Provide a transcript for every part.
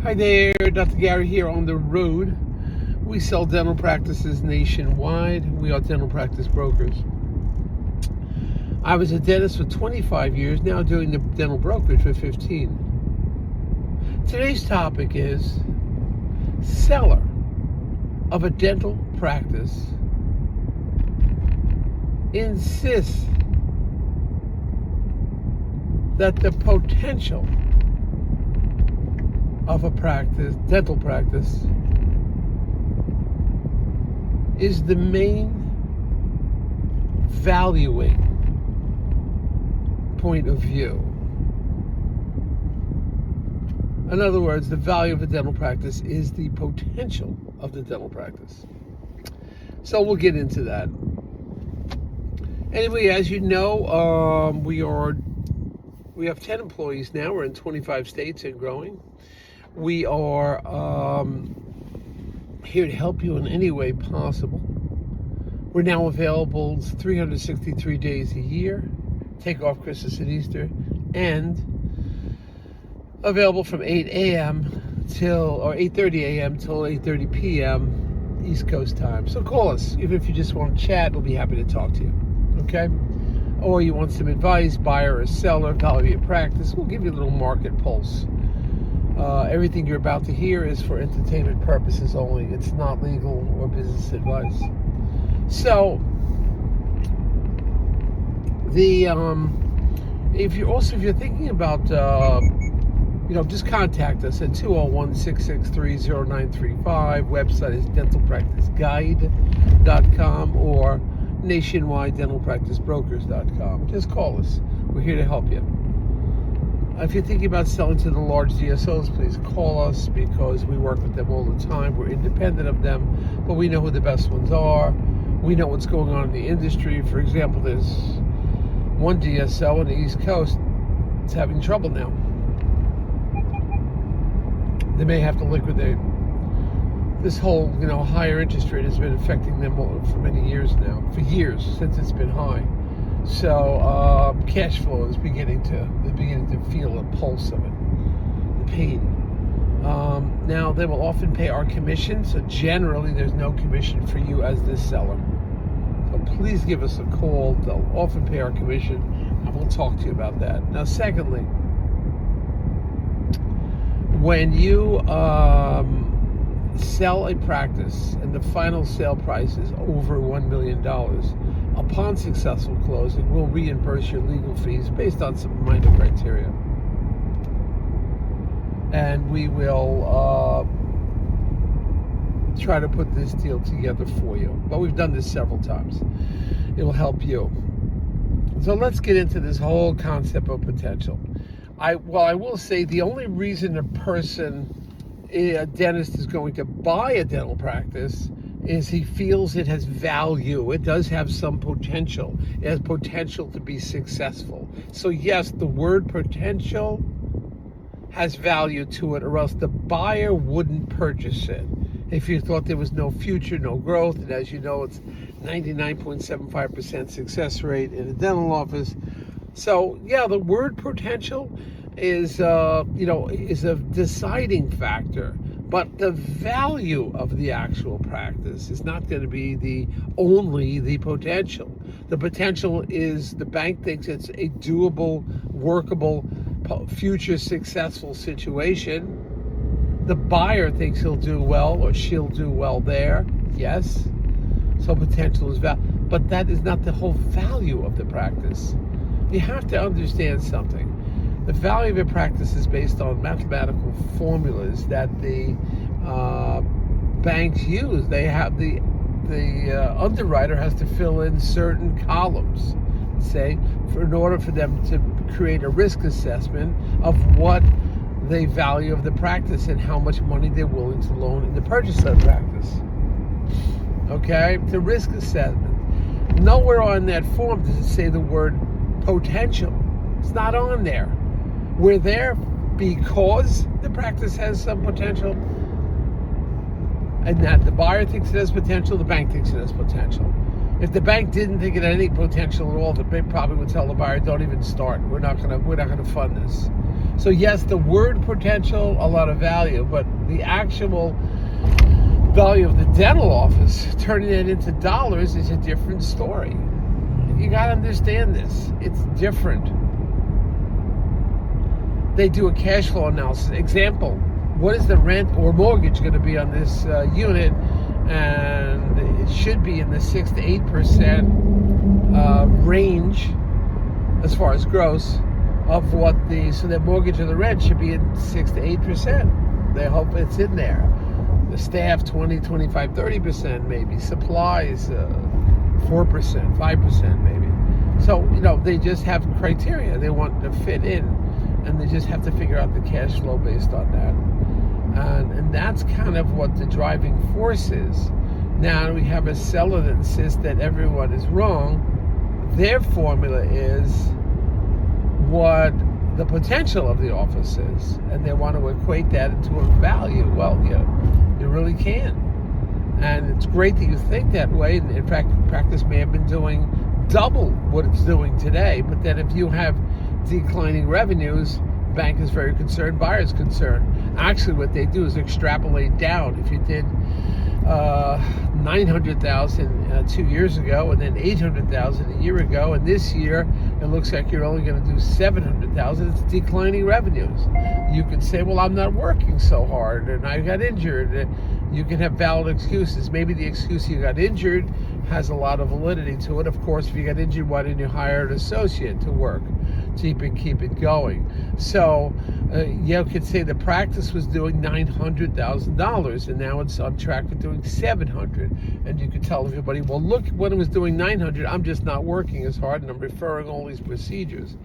Hi there, Dr. Gary here on the road. We sell dental practices nationwide. We are dental practice brokers. I was a dentist for 25 years, now doing the dental brokerage for 15. Today's topic is seller of a dental practice insists that the potential of a dental practice, is the main valuing point of view. In other words, the value of a dental practice is the potential of the dental practice. So we'll get into that. Anyway, as you know, we have 10 employees now. We're in 25 states and growing. We are here to help you in any way possible. We're now available 363 days a year, take off Christmas and Easter, and available from 8 a.m. or 8:30 a.m. till 8:30 p.m. East Coast time. So call us. Even if you just want to chat, we'll be happy to talk to you. Okay? Or you want some advice, buyer or seller, value of your practice, we'll give you a little market pulse. Everything you're about to hear is for entertainment purposes only. It's not legal or business advice. So, if you're thinking about, just contact us at 201-663-0935. Website is dentalpracticeguide.com or nationwidedentalpracticebrokers.com. Just call us. We're here to help you. If you're thinking about selling to the large DSOs, please call us because we work with them all the time. We're independent of them, but we know who the best ones are. We know what's going on in the industry. For example, there's one DSO on the East Coast that's having trouble now. They may have to liquidate. This whole, higher interest rate has been affecting them for many years now. For years, since it's been high. So cash flow is beginning to feel a pulse of it, the pain. Now they will often pay our commission, so generally there's no commission for you as this seller. So please give us a call. They'll often pay our commission, and we'll talk to you about that. Now, secondly, when you sell a practice and the final sale price is over $1 million, upon successful closing, we'll reimburse your legal fees based on some minor criteria. And we will try to put this deal together for you. But we've done this several times. It will help you. So let's get into this whole concept of potential. I will say the only reason a dentist is going to buy a dental practice is he feels it has value. It does have some potential. It has potential to be successful. So yes, the word potential has value to it, or else the buyer wouldn't purchase it. If you thought there was no future, no growth, and as you know, it's 99.75% success rate in a dental office. So yeah, the word potential is a deciding factor. But the value of the actual practice is not going to be only the potential. The potential is the bank thinks it's a doable, workable, future successful situation. The buyer thinks he'll do well or she'll do well there. Yes. So potential is value. But that is not the whole value of the practice. You have to understand something. The value of a practice is based on mathematical formulas that the banks use. They have the underwriter has to fill in certain columns, in order for them to create a risk assessment of what the value of the practice and how much money they're willing to loan in the purchase of the practice. Okay, the risk assessment. Nowhere on that form does it say the word potential. It's not on there. We're there because the practice has some potential, and that the buyer thinks it has potential, the bank thinks it has potential. If the bank didn't think it had any potential at all, the bank probably would tell the buyer, "Don't even start. We're not gonna fund this." So yes, the word potential, a lot of value, but the actual value of the dental office, turning it into dollars, is a different story. You got to understand this. It's different. They do a cash flow analysis. Example, what is the rent or mortgage going to be on this unit? And it should be in the 6 to 8% range as far as gross of what so the mortgage or the rent should be in 6 to 8%. They hope it's in there. The staff 20, 25, 30% maybe. Supplies 4%, 5% maybe. So, they just have criteria. They want to fit in, and they just have to figure out the cash flow based on that. And that's kind of what the driving force is. Now we have a seller that insists that everyone is wrong. Their formula is what the potential of the office is, and they want to equate that into a value. Well, you really can. And it's great that you think that way. In fact, practice may have been doing double what it's doing today, but then if you have declining revenues, bank is very concerned, buyer's concerned. Actually, what they do is extrapolate down. If you did 900,000 2 years ago, and then 800,000 a year ago, and this year it looks like you're only going to do 700,000, it's declining revenues. You can say, well, I'm not working so hard, and I got injured. You can have valid excuses. Maybe the excuse you got injured has a lot of validity to it. Of course, if you got injured, why didn't you hire an associate to work? So you can keep it going. So you could say the practice was doing $900,000, and now it's on track for doing 700. And you could tell everybody, well, look, when it was doing 900, I'm just not working as hard, and I'm referring all these procedures.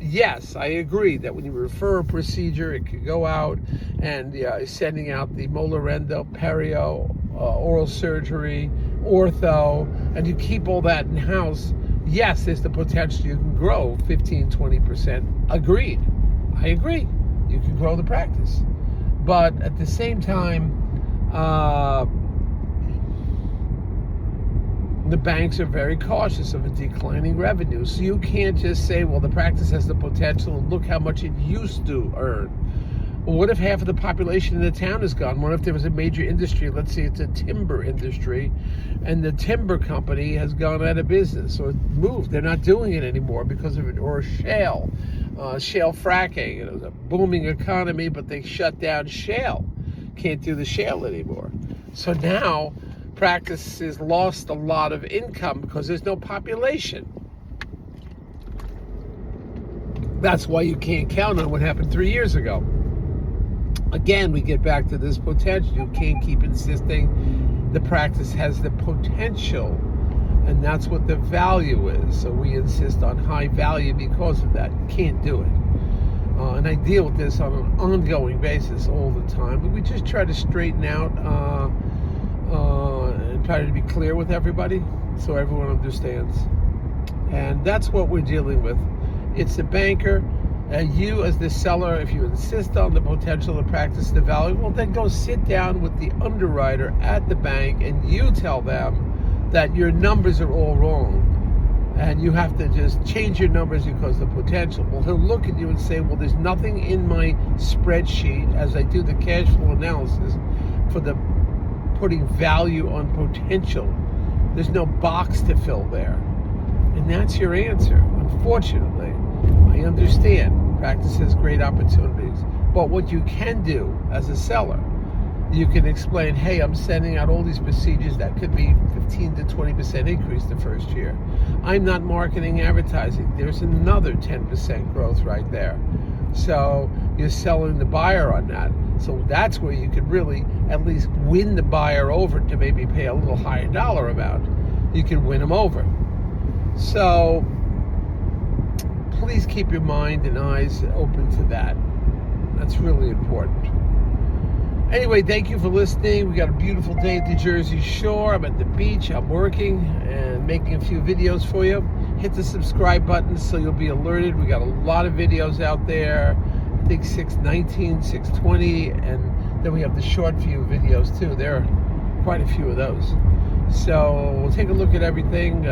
Yes, I agree that when you refer a procedure, it could go out and sending out the molar endo, perio, oral surgery, ortho, and you keep all that in house. Yes, there's the potential you can grow 15, 20%. Agreed. I agree. You can grow the practice. But at the same time, the banks are very cautious of a declining revenue. So you can't just say, well, the practice has the potential and look how much it used to earn. Well, what if half of the population in the town is gone? What if there was a major industry, let's say it's a timber industry, and the timber company has gone out of business or moved? They're not doing it anymore because of it. Or shale fracking. It was a booming economy, but they shut down shale. Can't do the shale anymore. So now practice has lost a lot of income because there's no population. That's why you can't count on what happened 3 years ago. Again, we get back to this potential. You can't keep insisting the practice has the potential, and that's what the value is. So we insist on high value because of that. You can't do it. And I deal with this on an ongoing basis all the time. But we just try to straighten out and try to be clear with everybody so everyone understands. And that's what we're dealing with. It's the banker. You as the seller, if you insist on the potential of practice, the value, well, then go sit down with the underwriter at the bank and you tell them that your numbers are all wrong and you have to just change your numbers because of the potential. Well, he'll look at you and say, well, there's nothing in my spreadsheet as I do the cash flow analysis for the putting value on potential. There's no box to fill there. And that's your answer. Unfortunately, I understand. Practice has great opportunities. But what you can do as a seller, you can explain, hey, I'm sending out all these procedures that could be 15 to 20% increase the first year. I'm not marketing, advertising. There's another 10% growth right there. So you're selling the buyer on that. So that's where you could really at least win the buyer over to maybe pay a little higher dollar amount. You can win them over. So please keep your mind and eyes open to that. That's really important. Anyway, thank you for listening. We got a beautiful day at the Jersey Shore. I'm at the beach. I'm working and making a few videos for you. Hit the subscribe button so you'll be alerted. We got a lot of videos out there. I think 619, 620, and then we have the short view videos too. There are quite a few of those. So we'll take a look at everything.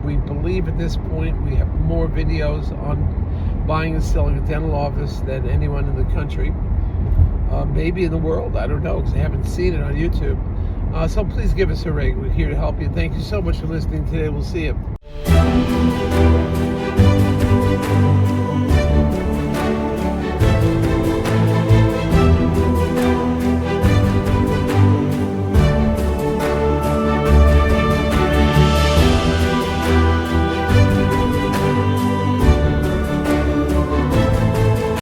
We believe at this point we have more videos on buying and selling a dental office than anyone in the country, maybe in the world. I don't know, because I haven't seen it on YouTube. So please give us a ring. We're here to help you. Thank you so much for listening today. We'll see you.